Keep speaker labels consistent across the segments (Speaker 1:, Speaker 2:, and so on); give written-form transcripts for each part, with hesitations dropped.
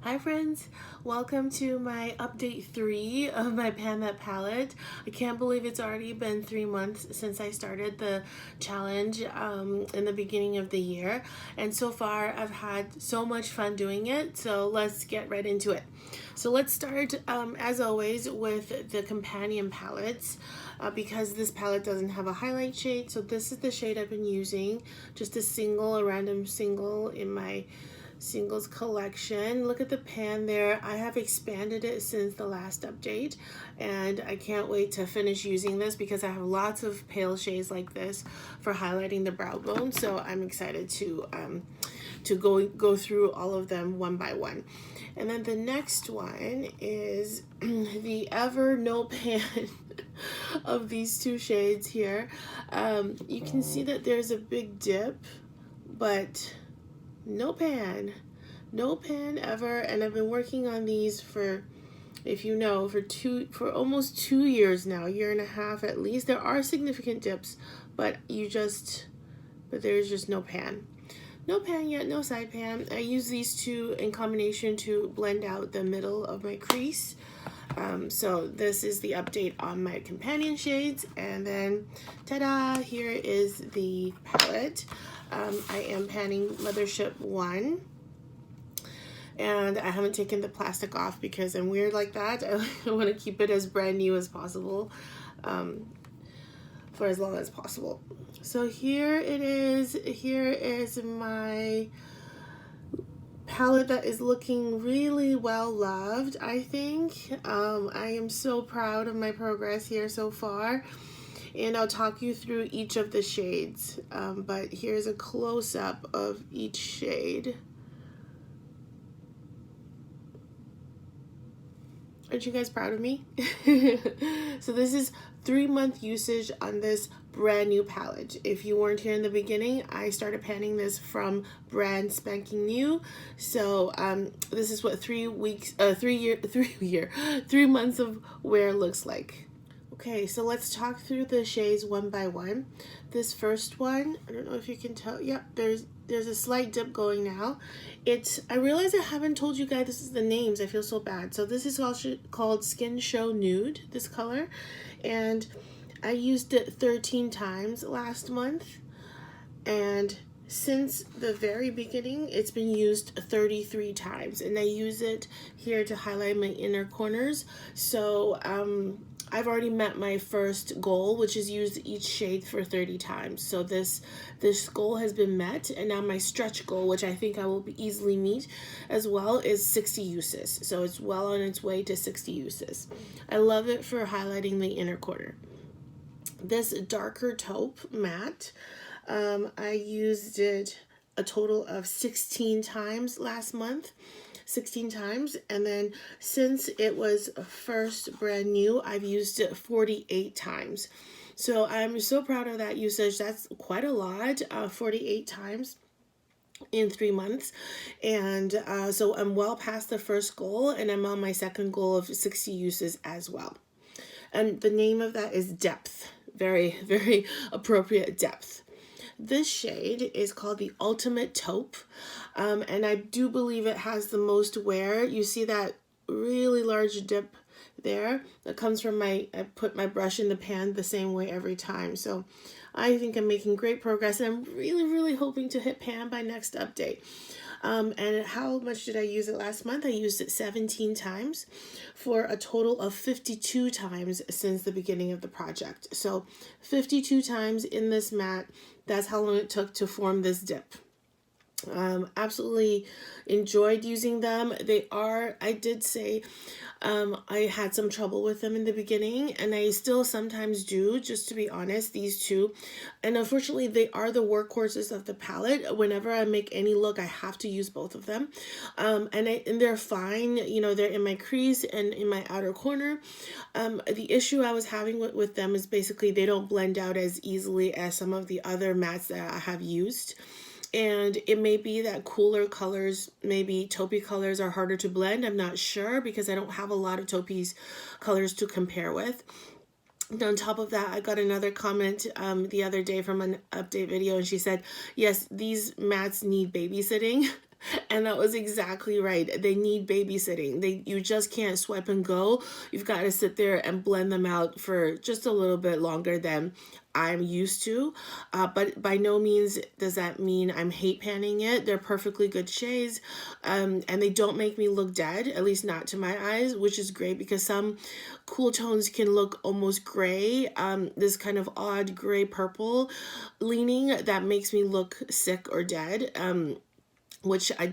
Speaker 1: Hi friends, welcome to my update 3 of my Pan That palette. I can't believe it's already been 3 months since I started the challenge in the beginning of the year, and so far I've had so much fun doing it, so let's get right into it. So let's start as always with the companion palettes because this palette doesn't have a highlight shade, so this is the shade I've been using, just a random single in my singles collection. Look at the pan there. I have expanded it since the last update, and I can't wait to finish using this because I have lots of pale shades like this for highlighting the brow bone, so I'm excited to go through all of them one by one. And then the next one is the ever no pan of these two shades here. You can see that there's a big dip, but no pan ever. And I've been working on these for, if you know, for almost 2 years now, a year and a half at least. There are significant dips, but there's just no pan yet, no side pan. I use these two in combination to blend out the middle of my crease. So this is the update on my companion shades, and then ta-da, here is the palette. I am panning Mothership One, and I haven't taken the plastic off because I'm weird like that. I want to keep it as brand new as possible, for as long as possible. So here it is. Here is my palette that is looking really well loved, I think. I am so proud of my progress here so far, and I'll talk you through each of the shades, but here's a close-up of each shade. Aren't you guys proud of me? So this is 3-month usage on this brand new palette. If you weren't here in the beginning, I started panning this from brand spanking new. So this is what 3 months of wear looks like. Okay, so let's talk through the shades one by one. This first one, I don't know if you can tell. Yep, there's a slight dip going now. I realize I haven't told you guys this is the names. I feel so bad. So this is called Skin Show Nude, this color. And I used it 13 times last month. And since the very beginning, it's been used 33 times. And I use it here to highlight my inner corners. So I've already met my first goal, which is use each shade for 30 times. So this goal has been met, and now my stretch goal, which I think I will easily meet as well, is 60 uses. So it's well on its way to 60 uses. I love it for highlighting the inner corner. This darker taupe matte, I used it a total of 16 times last month. 16 times, and then since it was first brand new, I've used it 48 times. So I'm so proud of that usage. That's quite a lot, 48 times in 3 months. And so I'm well past the first goal, and I'm on my second goal of 60 uses as well. And the name of that is Depth. Very, very appropriate, Depth. This shade is called the Ultimate Taupe, and I do believe it has the most wear. You see that really large dip there? That comes from I put my brush in the pan the same way every time. So I think I'm making great progress, and I'm really, really hoping to hit pan by next update. And how much did I use it last month? I used it 17 times for a total of 52 times since the beginning of the project. So 52 times in this matte. That's how long it took to form this dip. Absolutely enjoyed using them. I did say I had some trouble with them in the beginning, and I still sometimes do, just to be honest, these two. And unfortunately, they are the workhorses of the palette. Whenever I make any look, I have to use both of them. And they're fine. You know, they're in my crease and in my outer corner. The issue I was having with them is basically they don't blend out as easily as some of the other mattes that I have used. And it may be that cooler colors, maybe taupey colors, are harder to blend. I'm not sure because I don't have a lot of taupe colors to compare with. And on top of that, I got another comment the other day from an update video, and she said, yes, these mattes need babysitting. And that was exactly right. They need babysitting. You just can't swipe and go. You've got to sit there and blend them out for just a little bit longer than I'm used to. But by no means does that mean I'm hate panning it. They're perfectly good shades. And they don't make me look dead, at least not to my eyes, which is great because some cool tones can look almost gray. This kind of odd gray purple leaning that makes me look sick or dead. Which I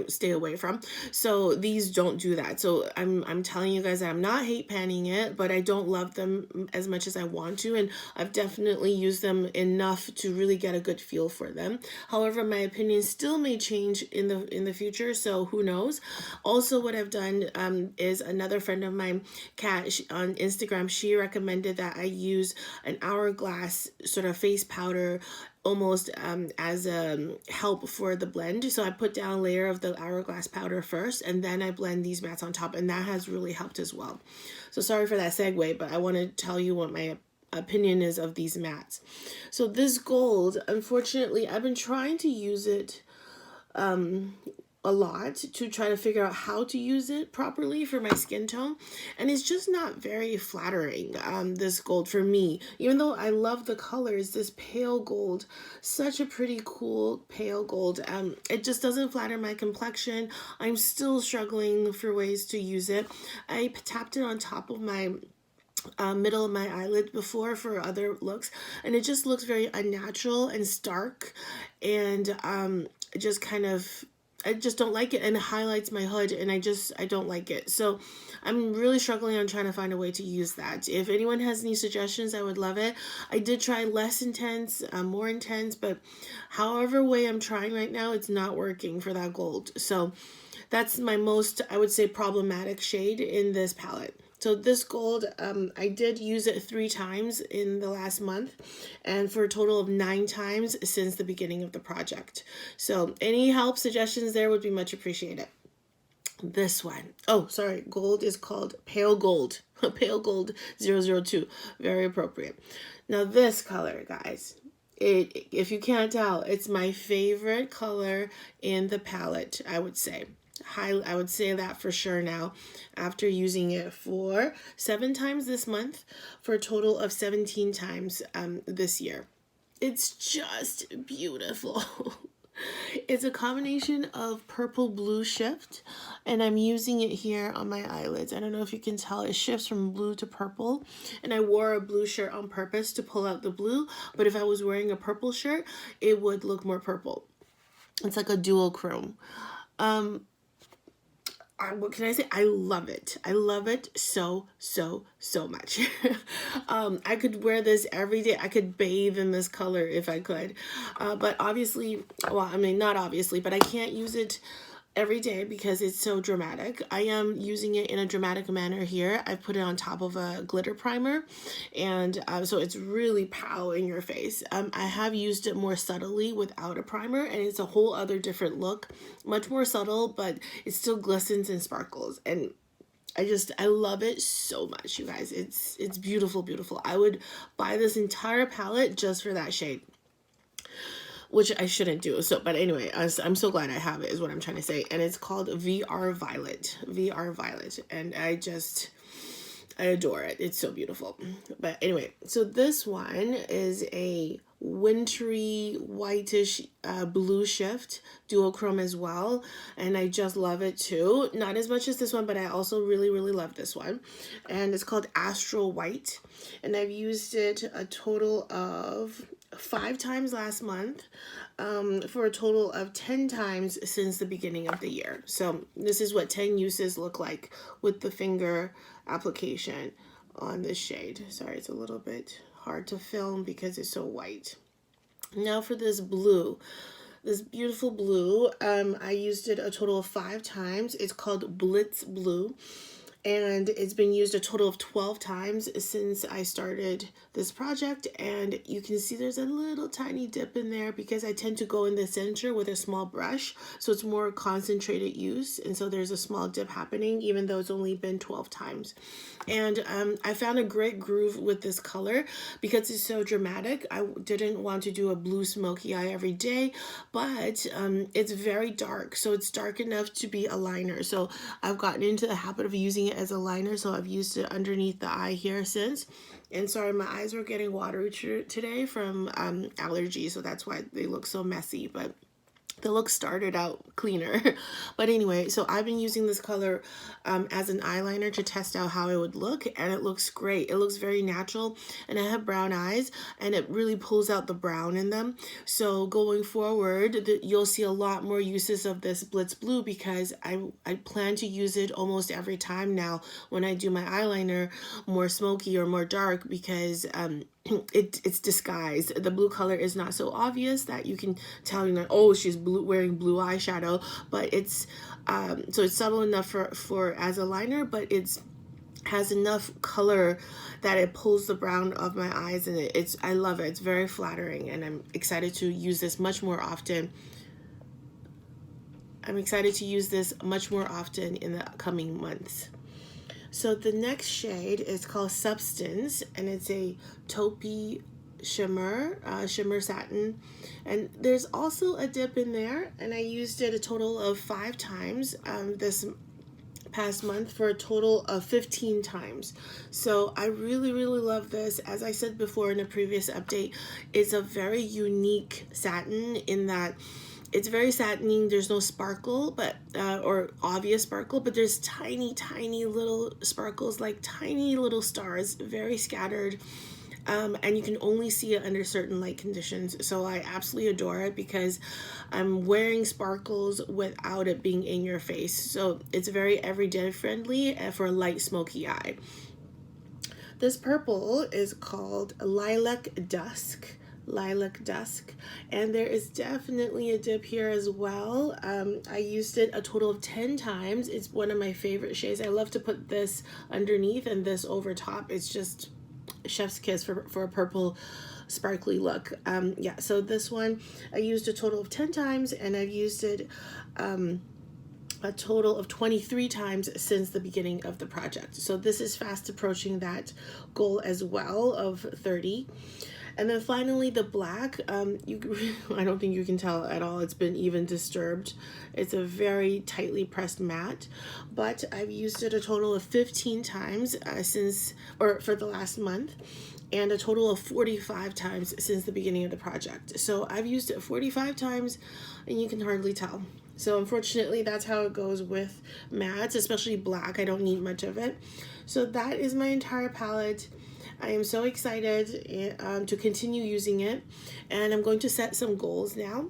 Speaker 1: stay away from. So these don't do that. So I'm telling you guys that I'm not hate panning it, but I don't love them as much as I want to, and I've definitely used them enough to really get a good feel for them. However, my opinion still may change in the future, so who knows. Also, what I've done is another friend of mine, Kat, on Instagram, she recommended that I use an Hourglass sort of face powder almost as a help for the blend. So I put down a layer of the Hourglass powder first, and then I blend these mattes on top, and that has really helped as well. So sorry for that segue, but I want to tell you what my opinion is of these mattes. So this gold, unfortunately, I've been trying to use it a lot to try to figure out how to use it properly for my skin tone, and it's just not very flattering, this gold for me. Even though I love the colors, this pale gold, such a pretty cool pale gold, it just doesn't flatter my complexion. I'm still struggling for ways to use it. I tapped it on top of my middle of my eyelid before for other looks, and it just looks very unnatural and stark, and just kind of, I just don't like it, and it highlights my hood, and I don't like it. So I'm really struggling on trying to find a way to use that. If anyone has any suggestions, I would love it. I did try less intense, more intense, but however way I'm trying right now, it's not working for that gold. So that's my most, I would say, problematic shade in this palette. So this gold, I did use it 3 times in the last month, and for a total of 9 times since the beginning of the project. So any help, suggestions there would be much appreciated. This one, oh, sorry, gold is called Pale Gold. Pale Gold 002, very appropriate. Now this color, guys, if you can't tell, it's my favorite color in the palette, I would say. I would say that for sure now, after using it for 7 times this month, for a total of 17 times this year. It's just beautiful. It's a combination of purple blue shift, and I'm using it here on my eyelids. I don't know if you can tell, it shifts from blue to purple, and I wore a blue shirt on purpose to pull out the blue, but if I was wearing a purple shirt, it would look more purple. It's like a dual chrome. What can I say? I love it. I love it so much. I could wear this every day. I could bathe in this color if I could. But obviously, well, I mean, not obviously, but I can't use it every day because it's so dramatic. I am using it in a dramatic manner here. I put it on top of a glitter primer, and so it's really pow in your face. I have used it more subtly without a primer, and it's a whole other different look, much more subtle, but it still glistens and sparkles, and I love it so much, you guys. It's beautiful, beautiful. I would buy this entire palette just for that shade, which I shouldn't do. So, but anyway, I'm so glad I have it is what I'm trying to say. And it's called VR Violet. VR Violet. And I adore it. It's so beautiful. But anyway, so this one is a wintry whitish blue shift duochrome as well, and I just love it too. Not as much as this one, but I also really love this one, and it's called Astral White, and I've used it a total of 5 times last month, for a total of 10 times since the beginning of the year. So this is what 10 uses look like with the finger application on this shade. Sorry, it's a little bit hard to film because it's so white. Now for this blue, this beautiful blue, I used it a total of 5 times. It's called Blitz Blue, and it's been used a total of 12 times since I started this project. And you can see there's a little tiny dip in there because I tend to go in the center with a small brush, so it's more concentrated use, and so there's a small dip happening even though it's only been 12 times. And I found a great groove with this color because it's so dramatic. I didn't want to do a blue smoky eye every day, but it's very dark, so it's dark enough to be a liner. So I've gotten into the habit of using it as a liner, so I've used it underneath the eye here since. And sorry, my eyes were getting watery today from allergies, so that's why they look so messy, but the look started out cleaner. But anyway, so I've been using this color as an eyeliner to test out how it would look, and it looks great. It looks very natural, and I have brown eyes, and it really pulls out the brown in them. So going forward, you'll see a lot more uses of this Blitz Blue because I plan to use it almost every time now when I do my eyeliner more smoky or more dark, because it's disguised. The blue color is not so obvious that you can tell, you know, oh, she's wearing blue eyeshadow, but it's so it's subtle enough for as a liner, but it's has enough color that it pulls the brown of my eyes, and I love it. It's very flattering, and I'm excited to use this much more often. I'm excited to use this much more often in the coming months. So the next shade is called Substance, and it's a taupey shimmer satin, and there's also a dip in there, and I used it a total of 5 times this past month for a total of 15 times. So I really love this. As I said before in a previous update, it's a very unique satin in that it's very satiny. There's no sparkle, but or obvious sparkle, but there's tiny little sparkles, like tiny little stars, very scattered, and you can only see it under certain light conditions. So I absolutely adore it because I'm wearing sparkles without it being in your face. So it's very everyday friendly for a light smoky eye. This purple is called Lilac Dusk, and there is definitely a dip here as well. I used it a total of 10 times. It's one of my favorite shades. I love to put this underneath and this over top. It's just chef's kiss for a purple sparkly look. Yeah, so this one I used a total of 10 times, and I've used it a total of 23 times since the beginning of the project. So this is fast approaching that goal as well of 30. And then finally the black, I don't think you can tell at all, it's been even disturbed. It's a very tightly pressed matte, but I've used it a total of 15 times for the last month, and a total of 45 times since the beginning of the project. So I've used it 45 times, and you can hardly tell. So unfortunately, that's how it goes with mattes, especially black. I don't need much of it. So that is my entire palette. I am so excited to continue using it, and I'm going to set some goals now.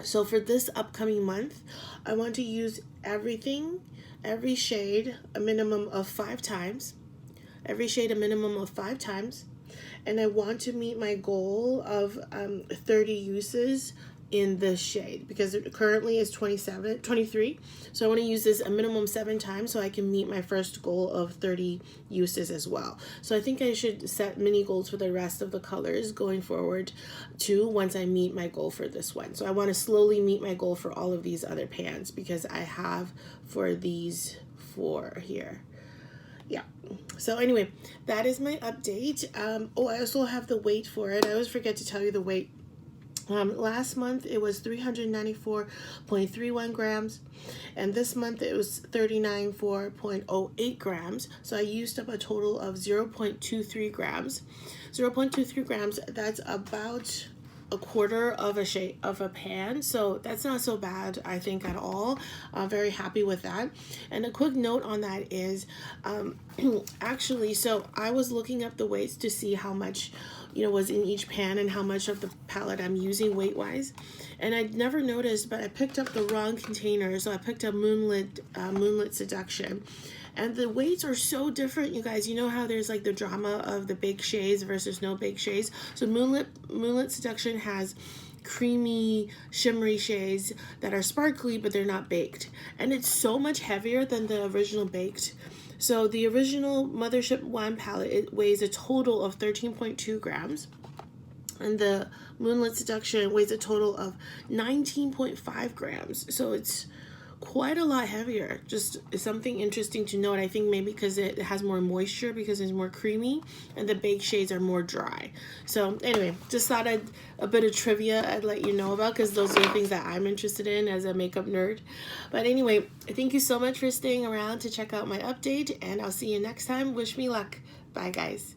Speaker 1: So for this upcoming month, I want to use every shade a minimum of 5 times, and I want to meet my goal of 30 uses in this shade, because it currently is 23. So I want to use this a minimum 7 times so I can meet my first goal of 30 uses as well. So I think I should set mini goals for the rest of the colors going forward too once I meet my goal for this one. So I want to slowly meet my goal for all of these other pans, because I have for these 4 here. Yeah, so anyway, that is my update. Oh, I also have the weight for it. I always forget to tell you the weight. Last month it was 394.31 grams, and this month it was 394.08 grams. So I used up a total of 0.23 grams. 0.23 grams, that's about a quarter of a pan, so that's not so bad, I think, at all. I'm very happy with that. And a quick note on that is actually, so I was looking up the weights to see how much was in each pan and how much of the palette I'm using weight wise, and I'd never noticed, but I picked up the wrong container. So I picked up Moonlit Seduction, and the weights are so different, you guys. You know how there's like the drama of the baked shades versus no baked shades. So Moonlit Seduction has creamy shimmery shades that are sparkly, but they're not baked, and it's so much heavier than the original baked So the original Mothership One palette, it weighs a total of 13.2 grams. And the Moonlit Seduction weighs a total of 19.5 grams. So it's quite a lot heavier. Just something interesting to note. I think maybe because it has more moisture, because it's more creamy, and the baked shades are more dry. So anyway, just thought a bit of trivia I'd let you know about, because those are the things that I'm interested in as a makeup nerd. But anyway, thank you so much for staying around to check out my update, and I'll see you next time. Wish me luck. Bye, guys.